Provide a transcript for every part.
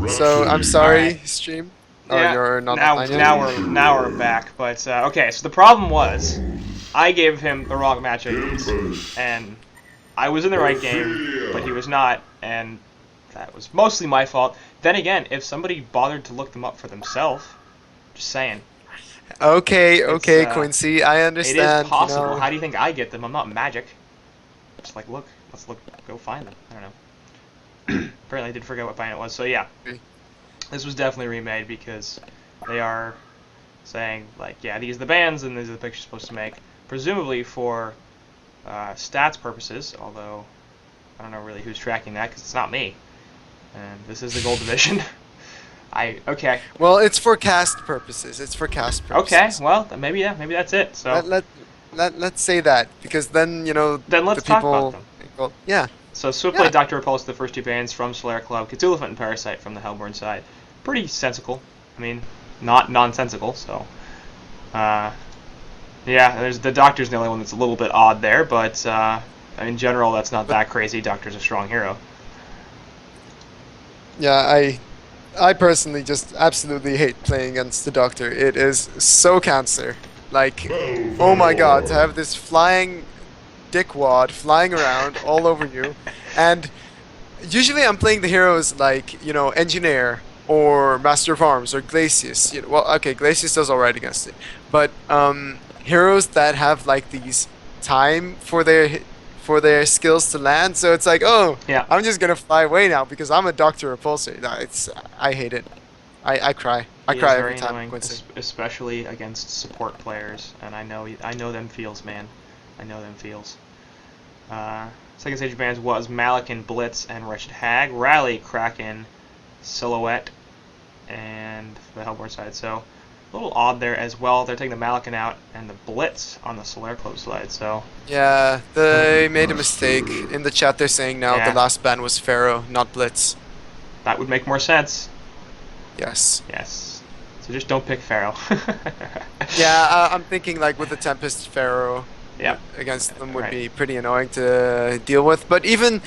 So I'm All right. sorry, stream. Oh, Yeah. you're not Now online yet? now we're back. But okay. So the problem was, I gave him the wrong match IDs, and I was in the right game, but he was not, and that was mostly my fault. Then again, if somebody bothered to look them up for themselves, just saying, Okay, it's okay, Quincy, I it is understand, you possible. know. How do you think I get them? I'm not magic. Just like look, let's look, go find them. I don't know. Apparently, I did forget what band it was. So yeah, this was definitely remade because they are saying like, yeah, these are the bands and these are the pictures you're supposed to make, presumably for stats purposes. Although I don't know really who's tracking that because it's not me. And this is the gold division. Okay. Well, it's for cast purposes. It's for cast Okay, purposes. well, maybe yeah, maybe that's it. So Let let let's say that because then, you know, then the let's talk about people them. think, well, yeah. So Switchblade, Yeah. Doctor Repulse, the first two bands from Solaire Club, Cthulhu and Parasite from the Hellborn side. Pretty sensical. I mean, not nonsensical. So, uh, yeah, there's the Doctor's the only one that's a little bit odd there, but in general, that's not But that crazy. Doctor's a strong hero. yeah, I personally just absolutely hate playing against the Doctor. It is so cancer. Like, oh my God, to have this flying dickwad flying around all over you. And usually I'm playing the heroes like, you know, Engineer or Master of Arms or Glacius. You know, well, okay, Glacius does alright against it. But heroes that have like these time for their skills to land, so it's like, oh, Yeah, I'm just gonna fly away now because I'm a Doctor Repulsor. No, I hate it. I cry. I he is cry every very time, annoying, Quincy. especially against support players, and I know them feels, man. I know them feels. Second stage bands was Malikan, Blitz, and Wretched Hag. Rally, Kraken, Silhouette, and the Hellborn side. So a little odd there as well. They're taking the Malikan out and the Blitz on the Solaire Club side. So Yeah, they made a mistake. In the chat, they're saying now the yeah, last ban was Pharaoh, not Blitz. that would make more sense. Yes. Yes. So just don't pick Pharaoh. Yeah, I'm thinking like with the Tempest Pharaoh Yeah. against them would Right. be pretty annoying to deal with. But even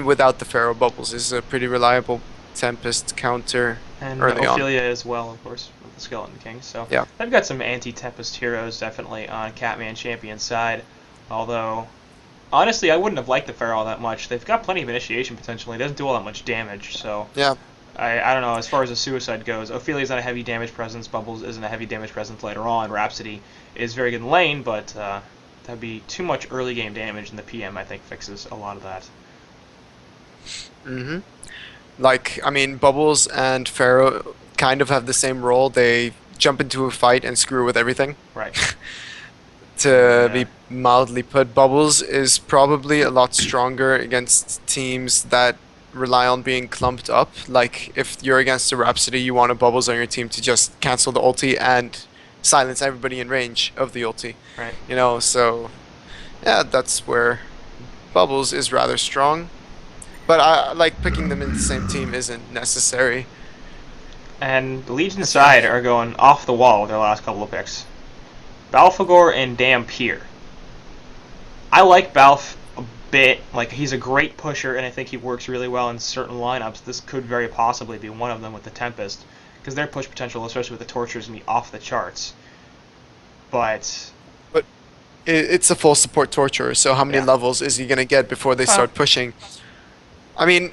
without the Pharaoh, Bubbles is a pretty reliable Tempest counter And early on. Ophelia as well, of course, with the Skeleton King. So Yeah. they've got some anti-Tempest heroes definitely on Catman Champion side. Although, honestly, I wouldn't have liked the Pharaoh that much. They've got plenty of initiation potential. He doesn't do all that much damage, so Yeah. I don't know. As far as the suicide goes, Ophelia's not a heavy damage presence. Bubbles isn't a heavy damage presence later on. Rhapsody is very good in lane, but that'd be too much early game damage, and the PM I think fixes a lot of that. Mm-hmm. Like, I mean, Bubbles and Pharaoh kind of have the same role. They jump into a fight and screw with everything. Right. To be mildly put, Bubbles is probably a lot stronger against teams that rely on being clumped up. Like, if you're against a Rhapsody, you want a Bubbles on your team to just cancel the ulti and silence everybody in range of the ulti. Right. You know, so yeah, that's where Bubbles is rather strong. But I like picking them in the same team isn't necessary. And the Legion That's yeah. side are going off the wall with their last couple of picks. Balfagor and Dampier. I like Balf a bit. Like, he's a great pusher, and I think he works really well in certain lineups. This could very possibly be one of them with the Tempest, because their push potential, especially with the Torture, is going to be off the charts. But, But it's a full support torturer, so how many yeah. levels is he gonna get before they Well, start pushing? I mean,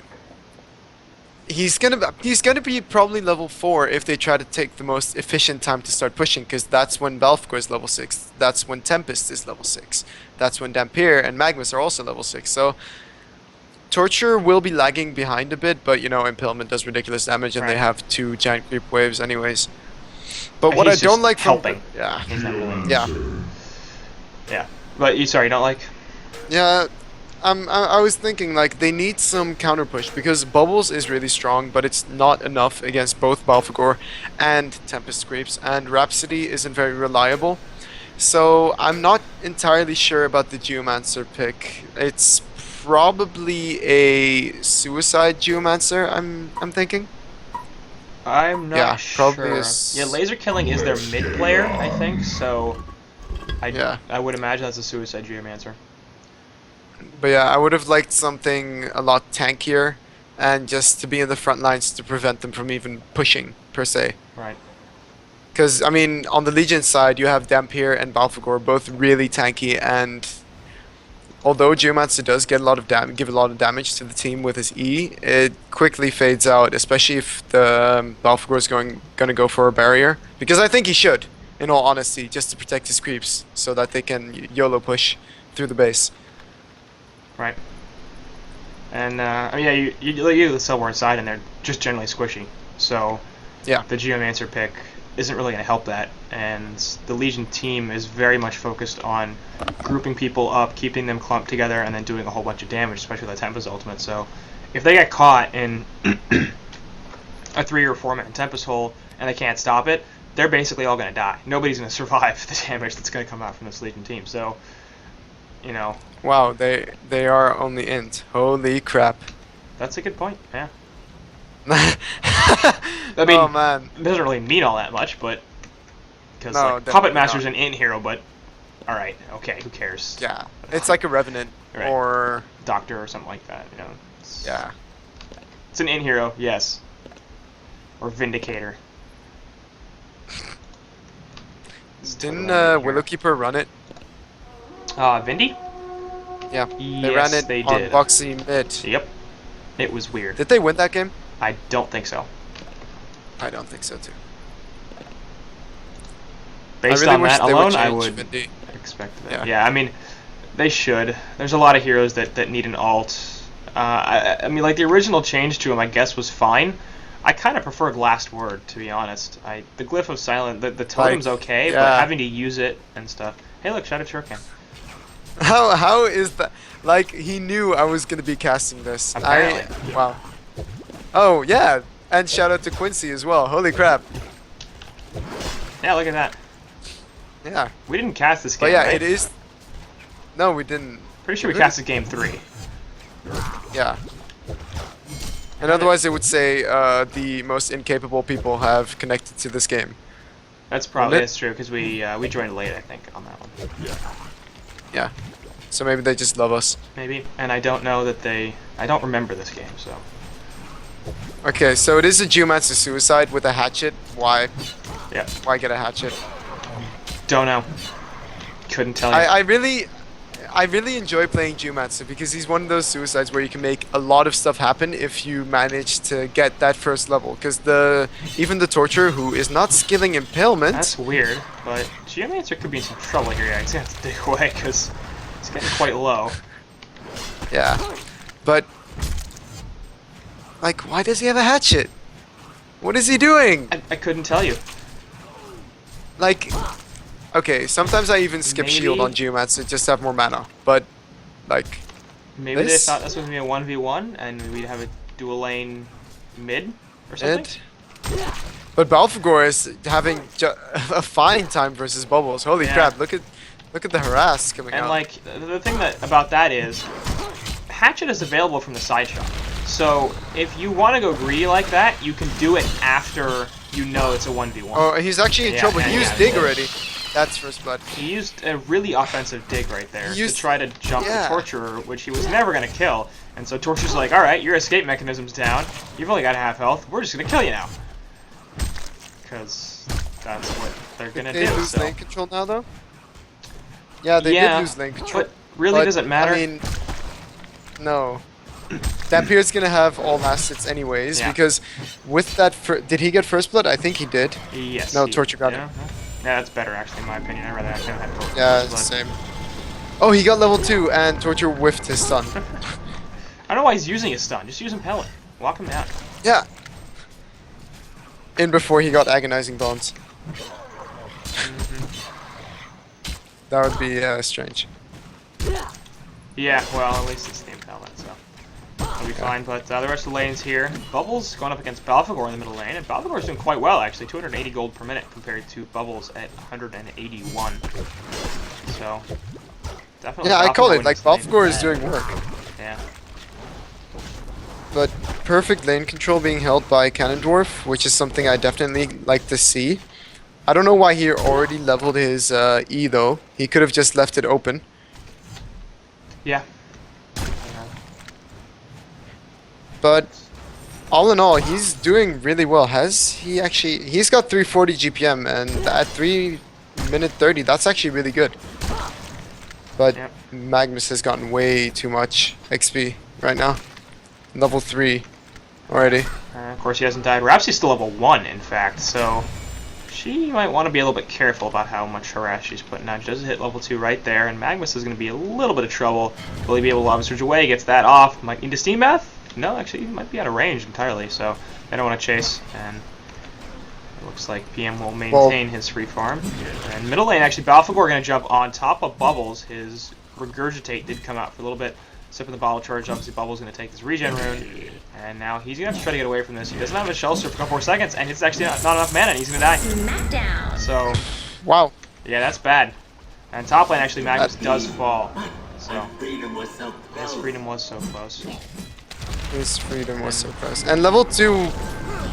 he's gonna be probably level 4 if they try to take the most efficient time to start pushing, because that's when Balfgor is level 6, that's when Tempest is level 6, that's when Dampier and Magnus are also level 6. So Torture will be lagging behind a bit, but you know, Impalement does ridiculous damage, and they right. have 2 giant creep waves anyways. But And what I he's don't just like from helping. yeah, He's not really. yeah, Yeah. But you don't like? yeah. I was thinking like they need some counter push because Bubbles is really strong, but it's not enough against both Balfagor and Tempest Creeps, and Rhapsody isn't very reliable. So I'm not entirely sure about the Geomancer pick. It's probably a Suicide Geomancer. I'm thinking. I'm not Yeah, probably sure. Yeah, is. laser killing is their mid player, I think. So Yeah, I would imagine that's a Suicide Geomancer. but yeah, I would have liked something a lot tankier and just to be in the front lines to prevent them from even pushing per se. Right. Because I mean, on the Legion side, you have Dampier and Balfagor, both really tanky, and although Geomancer does get a lot of give a lot of damage to the team with his E, it quickly fades out, especially if the Balfagor is gonna go for a barrier. Because I think he should, in all honesty, just to protect his creeps, so that they can YOLO push through the base. Right. And I mean, yeah, you the Silver side, and they're just generally squishy. So Yeah. the Geomancer pick isn't really going to help that, and the Legion team is very much focused on grouping people up, keeping them clumped together, and then doing a whole bunch of damage, especially with the Tempest ultimate. So if they get caught in a 3 or 4 man Tempest hole and they can't stop it, they're basically all going to die. Nobody's going to survive the damage that's going to come out from this Legion team. So, you know. Wow, they are only int. Holy crap. That's a good point, yeah. I mean, oh man, it doesn't really mean all that much, but because No, like, Puppet definitely Master's not. an int hero, but all right, okay, who cares? yeah, it's like a Revenant Right. or Doctor or something like that, you know. yeah. It's an int hero, yes. Or Vindicator. It's Didn't totally an int hero. Willowkeeper run it? Vindy? Yeah, Yes, they ran it they on did. Boxy mid. Yep. It was weird. Did they win that game? I don't think so. I don't think so too. Based I really on wish that they alone, would I change would Vindy. expect that. Yeah. Yeah, I mean, they should. There's a lot of heroes that need an alt. I mean, like the original change to him, I guess, was fine. I kind of preferred Last Word, to be honest. The Glyph of Silent, the totem's okay, but yeah. having to use it and stuff. Hey, look, Shadow Shuriken. How is that? Like he knew I was gonna be casting this. Apparently. Wow. Oh yeah, and shout out to Quincy as well. Holy crap. Yeah, look at that. Yeah. We didn't cast this game, But yeah, right? it is. No, we didn't. Pretty sure we Did we? casted game 3. Yeah. And otherwise, it would say the most incapable people have connected to this game. That's probably Wouldn't it? that's true because we joined late, I think, on that one. Yeah. So maybe they just love us. Maybe. And I don't know that I don't remember this game, so. Okay, so it is a Geomancer suicide with a hatchet. Why? Yeah. Why get a hatchet? Don't know. Couldn't tell you. I really enjoy playing Geomancer because he's one of those suicides where you can make a lot of stuff happen if you manage to get that first level. Because even the Torturer, who is not skilling Impalement, That's weird, but Geomancer could be in some trouble here. Yeah, he's gonna have to dig away because it's getting quite low. yeah, but like, why does he have a hatchet? What is he doing? I couldn't tell you. Like, okay, sometimes I even skip shield Maybe- on Geomancer just to have more mana, but like, Maybe This- they thought this was gonna be a 1v1 and we'd have a dual lane mid or something. But Balfagor is having a fine time versus Bubbles. Holy Yeah. crap! Look at the harass coming And out. like the thing about that is, Hatchet is available from the side shot. So if you want to go greedy like that, you can do it after you know it's a 1v1. Oh, he's actually in Yeah, trouble. yeah, He used yeah. dig already. That's first blood. He used a really offensive dig right there He used- to try to jump yeah. the Torturer, which he was never going to kill. And so Torturer's like, alright, your escape mechanism's down. You've only got half health. We're just going to kill you now. Because that's what they're going to Did do. they lose So. lane control now, though? Yeah, they Yeah, did lose lane control. But really, but, does it matter? I mean, no. Dampier's gonna have all assets anyways, Yeah. because with that, did he get first blood? I think he did. Yes. No, Torture got it. Yeah, that's better, actually, in my opinion. I'd rather have him have Torture. Yeah, it's the same. Oh, he got level 2, and Torture whiffed his stun. I don't know why he's using his stun. Just use Impelling. Walk him down. Yeah. In before he got agonizing bones. That would be strange. Yeah, well, at least it's the Impelling, so. It'll be fine, but the rest of the lanes here. Bubbles going up against Balfagor in the middle lane, and Balfagor's doing quite well, actually. 280 gold per minute compared to Bubbles at 181. So, definitely. Yeah, I call Balfagor it, like, winning this lane. Balfagor is doing work. Yeah. But perfect lane control being held by Cannon Dwarf, which is something I definitely like to see. I don't know why he already leveled his E, though. He could have just left it open. Yeah. But all in all, he's doing really well. He's got 340 GPM, and at 3 minute 30, that's actually really good. But Yep. Magnus has gotten way too much XP right now. Level 3 already. Of course, he hasn't died. Rhapsody's still level 1, in fact, so she might want to be a little bit careful about how much harass she's putting on. She does hit level 2 right there, and Magnus is going to be a little bit of trouble. Will he be able to lava surge away? Gets that off. Might need to steam bath? No, actually, he might be out of range entirely, so I don't want to chase. And it looks like PM will maintain his free farm. And middle lane, actually, Balfagor going to jump on top of Bubbles. His Regurgitate did come out for a little bit. Sipping the bottle charge, obviously Bubbles going to take this regen rune. And now he's going to have to try to get away from this. He doesn't have a shell surf for a couple more seconds, and it's actually not enough mana, and he's going to die. Smackdown. So, Wow. yeah, that's bad. And top lane, actually, Magnus does fall. So, his freedom was so close. His freedom was so close. And level 2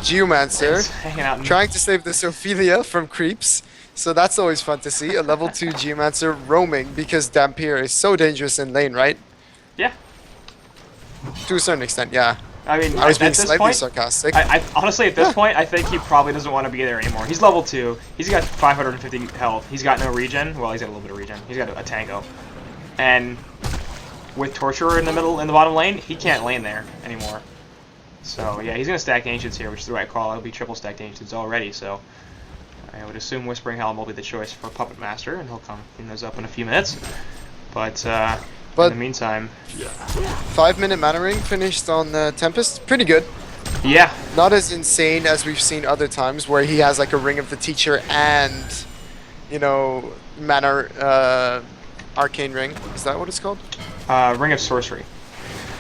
Geomancer He's hanging out in trying to save this Ophelia from creeps. So that's always fun to see. A level 2 Geomancer roaming because Dampier is so dangerous in lane, right? Yeah. To a certain extent, yeah. I mean, I was at being this slightly point, sarcastic. I honestly, at this point, I think he probably doesn't want to be there anymore. He's level 2. He's got 550 health. He's got no regen. Well, he's got a little bit of regen. He's got a tango. And with Torturer in the bottom lane, he can't lane there anymore. So, yeah, he's going to stack Ancients here, which is the right call. It'll be triple stacked Ancients already, so I would assume Whispering Helm will be the choice for Puppet Master, and he'll come clean those up in a few minutes. But in the meantime, 5 minute mana ring finished on Tempest. Pretty good. yeah, Not as insane as we've seen other times where he has like a Ring of the Teacher and, you know, mana arcane ring. Is that what it's called? Ring of Sorcery.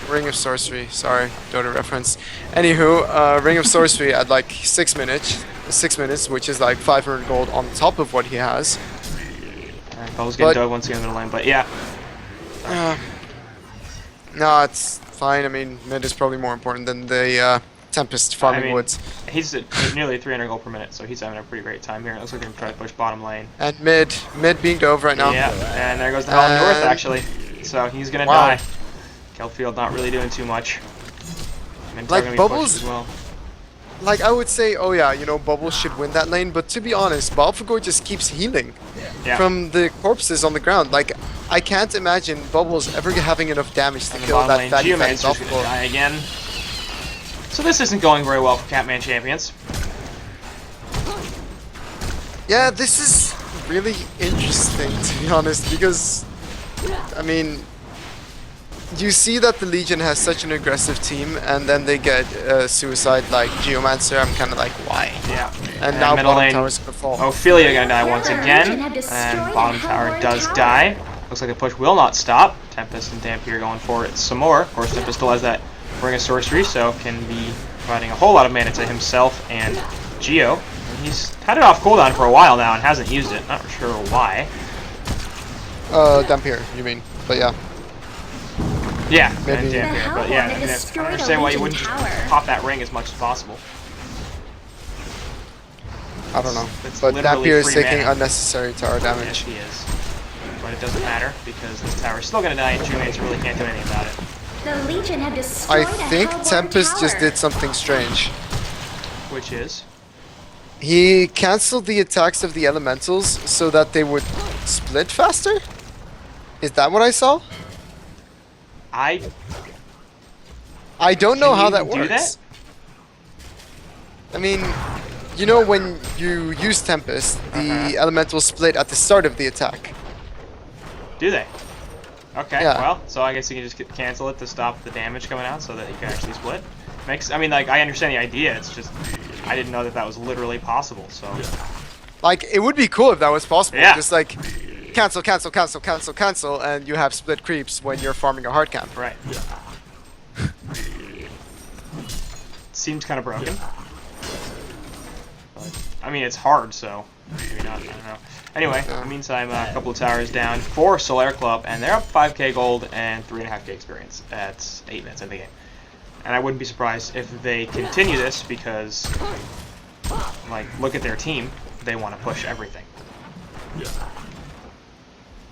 Ring of Sorcery. Sorry, Dota reference. Anywho, Ring of Sorcery at like 6 minutes. 6 minutes, which is like 500 gold on top of what he has. Alright, Bubbles getting dug once again in the middle lane, but yeah. No, it's fine. I mean, mid is probably more important than the Tempest farming woods. He's at nearly 300 gold per minute, so he's having a pretty great time here. It looks like they're going to try to push bottom lane. And mid being dove right now. Yeah, and there goes the HoN North, actually. So he's going to die. Kelfield not really doing too much. Like, Bubbles, as well. like I would say, oh yeah, you know, Bubbles should win that lane, but to be honest, Balfagor just keeps healing from the corpses on the ground. Like, I can't imagine Bubbles ever having enough damage to kill that fatty Geomancer's going to die again. So this isn't going very well for Catman champions. Yeah, this is really interesting, to be honest, because, I mean, you see that the Legion has such an aggressive team, and then they get suicide like Geomancer. I'm kind of like, why? Yeah. And now middle bottom lane, tower's gonna fall. Ophelia gonna die once again, and bottom tower does die. Looks like the push will not stop. Tempest and Dampier going for it some more. Of course, Tempest still has that Ring of Sorcery, so can be providing a whole lot of mana to himself and Geo. And he's had it off cooldown for a while now and hasn't used it. Not sure why. Dampier, you mean? But yeah. Yeah, Maybe. and Dampier. But yeah, I mean, I understand why you wouldn't just pop that ring as much as possible. I don't know. It's But literally Dampier is free taking mana. unnecessary tower Yes, damage. he is. But it doesn't matter because this tower's still gonna die and Geomancer really can't do anything about it. The Legion have I destroyed think a Hellborn Tempest just tower. did something strange. Which is? He cancelled the attacks of the elementals so that they would split faster? Is that what I saw? I don't know Can how you that do works. that? I mean, you know when you use Tempest, the elementals split at the start of the attack. Do they? Okay, Yeah. well, so I guess you can just cancel it to stop the damage coming out so that you can actually split. I mean, like, I understand the idea, it's just, I didn't know that that was literally possible, so. Like, it would be cool if that was possible. Yeah. Just like, cancel, cancel, cancel, cancel, cancel, and you have split creeps when you're farming a hard camp. Right. Seems kind of broken. But, I mean, it's hard, so maybe not, I don't know. Anyway, in the meantime, a couple of towers down for Solaire Club, and they're up 5k gold and 3.5k experience at 8 minutes in the game. And I wouldn't be surprised if they continue this because, like, look at their team. They want to push everything.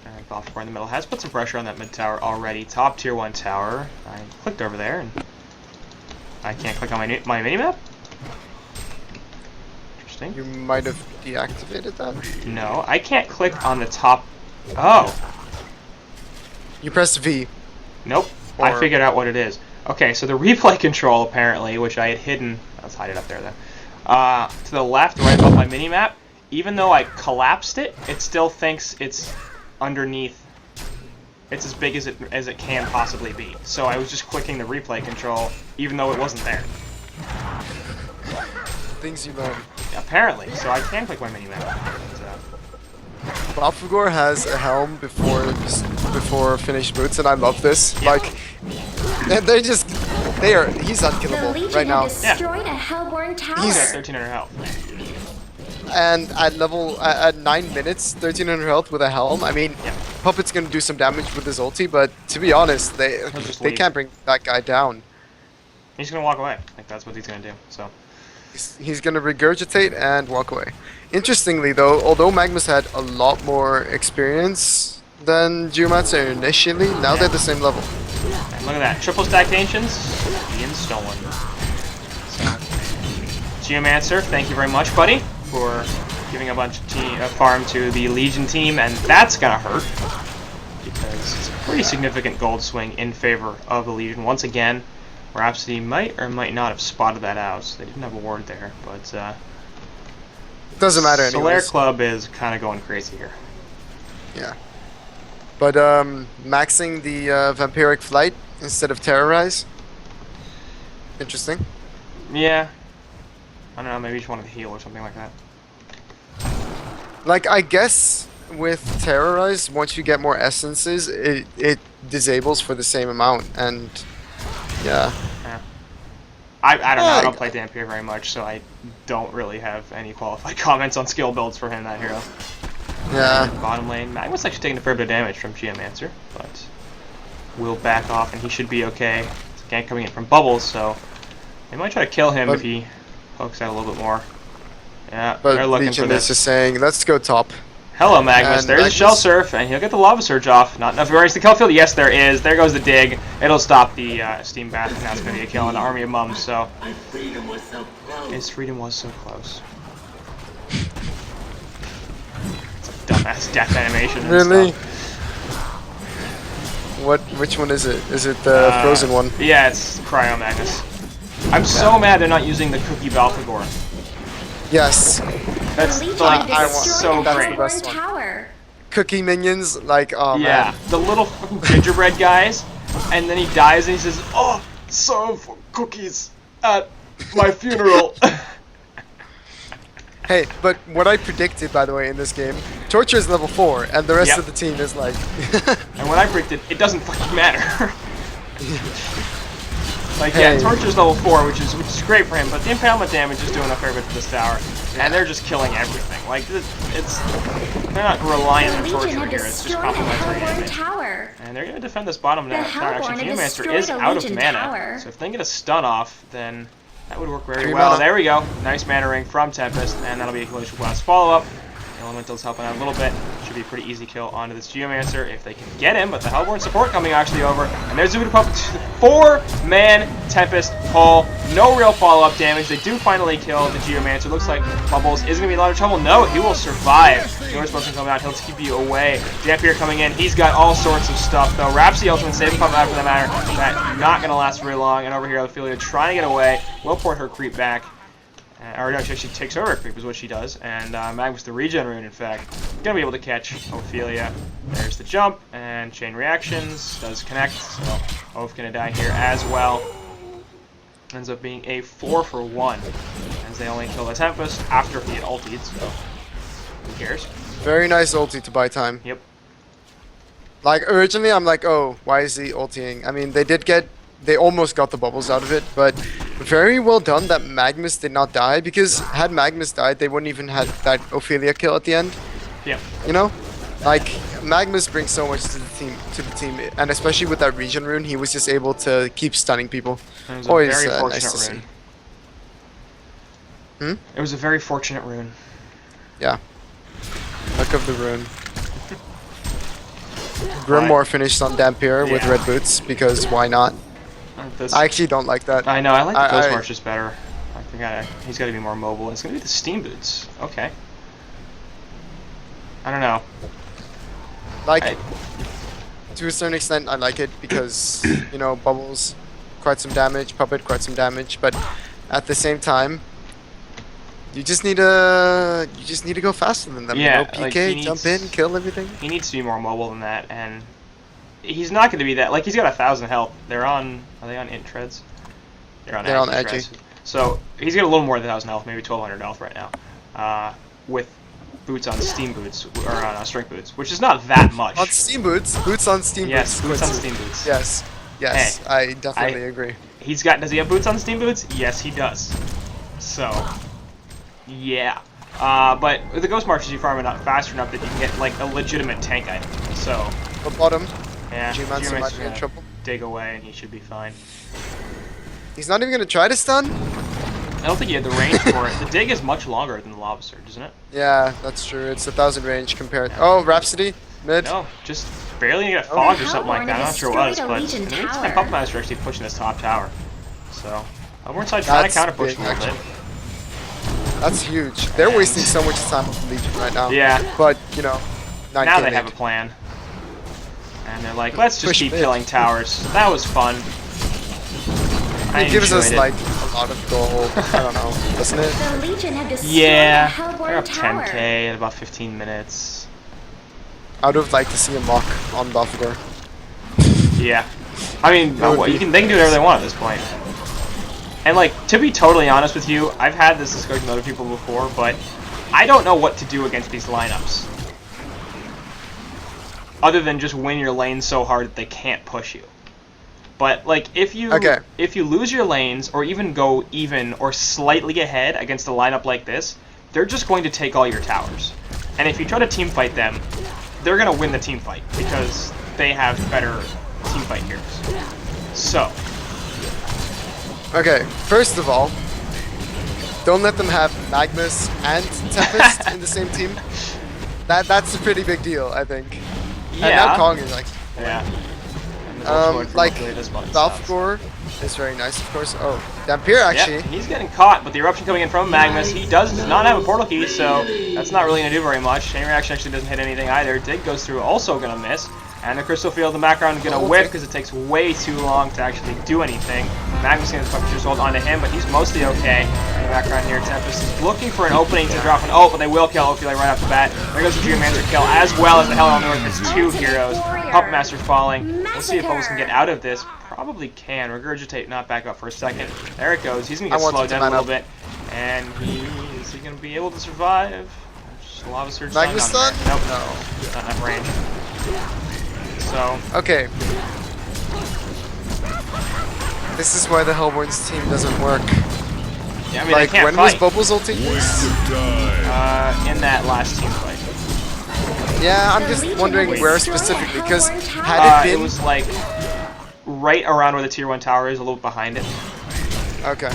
And Balfagor in the middle has put some pressure on that mid tower already. Top tier 1 tower. I clicked over there and I can't click on my minimap? Interesting. You might have deactivated that. No, I can't click on the top. Oh. You press V. Nope. I Or- figured out what it is. Okay, so the replay control, apparently, which I had hidden... Let's hide it up there, then. To the left, right above my minimap, even though I collapsed it, it still thinks it's underneath. It's as big as it can possibly be. So I was just clicking the replay control, even though it wasn't there. Things you learn. Apparently, so I can click my minimap. Balfagor has a helm before finished boots, and I love this. Yeah. Like, he's The unkillable Legion right now. had destroyed a Hellborn tower. He's got 1,300 health. And at 9 minutes, 1,300 health with a helm. I mean, Yeah. Puppet's gonna do some damage with his ulti, but to be honest, they just they leave. can't bring that guy down. He's gonna walk away. Like that's what he's gonna do. So. He's gonna regurgitate and walk away. Interestingly, though, although Magnus had a lot more experience than Geomancer initially, now they're the same level. And look at that. Triple stacked ancients being stolen. So, Geomancer, thank you very much, buddy, for giving a bunch of farm to the Legion team, and that's gonna hurt. Because it's a pretty significant gold swing in favor of the Legion. Once again, Rhapsody might or might not have spotted that out. They didn't have a ward there, but Doesn't matter Solaire anyways. Club is kind of going crazy here. Yeah. But maxing the Vampiric Flight instead of Terrorize. Interesting. Yeah. I don't know, maybe you just wanted to heal or something like that. Like, I guess with Terrorize, once you get more essences, it disables for the same amount, and yeah. I don't know, I Yeah, don't play Dampier very much, so I don't really have any qualified comments on skill builds for him, that hero. Yeah. Bottom lane, Magnus actually taking a fair bit of damage from Geomancer, but will back off and he should be okay. It's a gank coming in from Bubbles, so they might try to kill him But- if he pokes out a little bit more. Yeah, But they're looking for Legion is this. just saying, let's go top. Hello, Magnus. And There's a Magnus- Shell Surf, and he'll get the Lava Surge off. Not enough variance to kill field. Yes, there is. There goes the dig. It'll stop the Steam Bath, and that's going to be a kill on the Army of Mums, so... His freedom was so close. It's a dumbass death animation and Really? stuff. Which one is it? Is it the frozen one? Yeah, it's Cryo Magnus. I'm so mad they're not using the Cookie Balfagor. Yes. That's The Legion like, had it's destroyed so a That's the great. best Hellborn one. tower. Cookie minions, like, oh Yeah, man. the little fucking gingerbread guys, and then he dies and he says, "Oh, serve cookies at my funeral." Hey, but what I predicted, by the way, in this game, Torture is level 4, and the rest Yep. of the team is like... And when I predicted, it doesn't fucking matter. Like, yeah, Hey. Torture's level 4, which is great for him, but the impalement damage is doing a fair bit to this tower, and they're just killing everything. Like, they're not reliant The on Legion Torture had here, it's just destroyed a complementary Hellborn damage. tower. And they're going to defend this bottom The tower. Actually, Hellborn had Geomancer destroyed is a out of Legion mana, tower. so if they can get a stun off, then that would work very 3 well. mana. There we go. Nice mana ring from Tempest, and that'll be a Glacial Blast follow-up. Elemental's helping out a little bit. Should be a pretty easy kill onto this Geomancer if they can get him, but the Hellborn support coming actually over. And there's Zubu Puppet to the 4-man Tempest pull. No real follow-up damage. They do finally kill the Geomancer. Looks like Bubbles is going to be in a lot of trouble. No, he will survive. Noise Potion coming out. He'll keep you away. Dampier coming in. He's got all sorts of stuff, though. Rhapsody Ultimate Save Puppet out for that matter. That not going to last very long. And over here, Ophelia trying to get away. Will port her creep back. Or no, she actually takes over a creep is what she does, and Magnus the regen rune, in fact, gonna be able to catch Ophelia. There's the jump, and chain reactions, does connect, so Oph gonna die here as well. Ends up being a 4-for-1, as they only kill the Tempest after he had ultied, so who cares? Very nice ulti to buy time. Yep. Like, originally I'm like, oh, why is he ultiing? I mean, they almost got the bubbles out of it, but very well done that Magnus did not die, because had Magnus died, they wouldn't even have that Ophelia kill at the end. Yep. You know? Like, Magnus brings so much to the team, and especially with that regen rune, he was just able to keep stunning people. It was a Always very nice fortunate to see. rune. It was a very fortunate rune. Yeah. Luck of the rune. Grimoire finished on Dampier with Yeah. red boots, because why not? I actually don't like that. I know, I like the Ghost Marches better. I think he's got to be more mobile. It's going to be the Steam Boots. Okay. I don't know. Like, to a certain extent, I like it because, you know, Bubbles, quite some damage, Puppet, quite some damage, but at the same time, you just need to go faster than them. Yeah, you know, like, PK, jump in, kill everything. He needs to be more mobile than that, and he's not going to be that. Like, he's got 1,000 health. Are they on int treads? They're on edgy. Treads. So he's got a little more than 1,000 health, maybe 1,200 health right now, with boots on Steam Boots or on Strength Boots, which is not that much. On Steam Boots, boots on Steam Yes, Boots. boots on Steam Boots. Yes, yes, Hey, I definitely agree. Does he have boots on Steam Boots? Yes, he does. So, yeah. But with the Ghost Marches, you farm it up fast enough that you can get like a legitimate tank item. So, The bottom, yeah, G-Mancer might be in gonna trouble. dig away and he should be fine. He's not even gonna try to stun? I don't think he had the range for it. The dig is much longer than the Lava Surge, isn't it? Yeah, that's true. It's 1,000 range compared. Oh, Rhapsody, mid. No, just barely gonna get fogged or something like that. I'm not sure what it was, but in the meantime, Puppet Master actually pushing this top tower. So, Hellborn side trying to counter push a little bit. That's huge. They're wasting so much time with the Legion right now. Yeah. But, you know, Now they have a plan. And they're like, let's just keep killing towers. That was fun. It gives us, like, a lot of gold. I don't know, doesn't it? The Legion have destroyed Yeah, the Hellborn they're up Tower. 10k in about 15 minutes. I would have liked to see a mock on Buffalo. Yeah. I mean, they can do whatever they want at this point. And, like, to be totally honest with you, I've had this discussion with other people before, but I don't know what to do against these lineups. Other than just win your lane so hard that they can't push you. But, like, if you lose your lanes, or even go even or slightly ahead against a lineup like this, they're just going to take all your towers. And if you try to team fight them, they're going to win the team fight, because they have better team fight heroes. So. Okay, first of all, don't let them have Magnus and Tempest in the same team. That's a pretty big deal, I think. Yeah. And now Kong is like... Yeah. Like, Valfgor is very nice, of course. Oh, Dampier actually. Yep, he's getting caught, but the eruption coming in from Magnus, he does not have a portal key, so that's not really going to do very much. Chain reaction actually doesn't hit anything either. Dig goes through, also going to miss. And the crystal field in the background is going to whip because it takes way too long to actually do anything. Magnus going to fucking just hold onto him, but he's mostly okay. In the background here, Tempest is looking for an opening to drop an ult, but they will kill Ophiolite right off the bat. There goes the Geomancer kill, as well as the Hell on North. It's two heroes. Puppet Master falling. We'll see if Bubbles can get out of this. Probably can. Regurgitate, not back up for a second. There it goes. He's going to get slowed down a little bit. And is he going to be able to survive? Just Lava Surge. Magnus stun? Nope. No. Not enough range. So. Okay. This is why the Hellborn's team doesn't work. Yeah, I mean, like, they can't when fight. was Bubbles ulting? In that last team fight. Yeah, I'm just wondering where specifically, because had it been... It was like right around where the tier 1 tower is, a little bit behind it. Okay.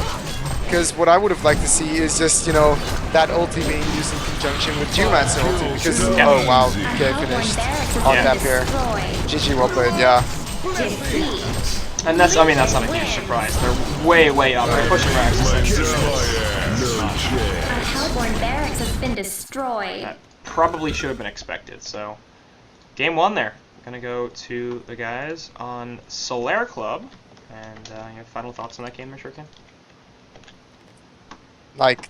Because what I would have liked to see is just, you know, that ulti being used in conjunction with Geomancer ulti, because, oh wow, okay, finished on that pair. GG, well played, yeah. And that's, I mean, that's not a huge surprise. They're way, way up. They're pushing Rax essentially. A Hellborn barracks has been destroyed. That probably should have been expected, so. Game 1 there. Gonna go to the guys on Solaire Club. And you have final thoughts on that game, Mr. Ken? Like,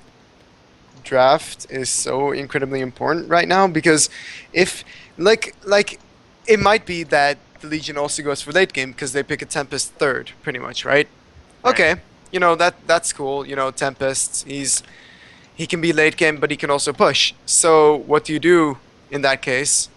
draft is so incredibly important right now, because if, like, it might be that the Legion also goes for late game because they pick a Tempest third, pretty much, right? Okay, you know, that's cool. You know, Tempest, he can be late game, but he can also push. So what do you do in that case?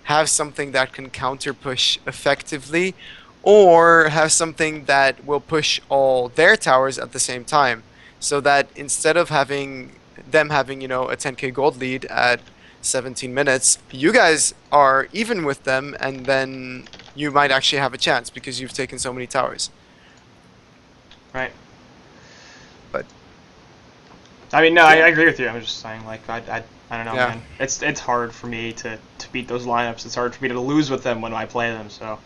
Have something that can counter push effectively, or have something that will push all their towers at the same time, so that instead of having them having, you know, a 10k gold lead at 17 minutes, you guys are even with them, and then you might actually have a chance because you've taken so many towers. Right. But I mean, no, I agree with you. I'm just saying, like, I don't know, Yeah. man. It's hard for me to beat those lineups. It's hard for me to lose with them when I play them. So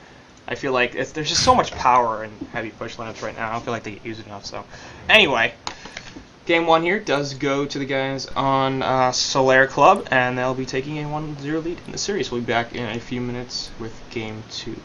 I feel like there's just so much power in heavy push lamps right now. I don't feel like they get used enough. So, anyway, game 1 here does go to the guys on Solaire Club, and they'll be taking a 1-0 lead in the series. We'll be back in a few minutes with game 2.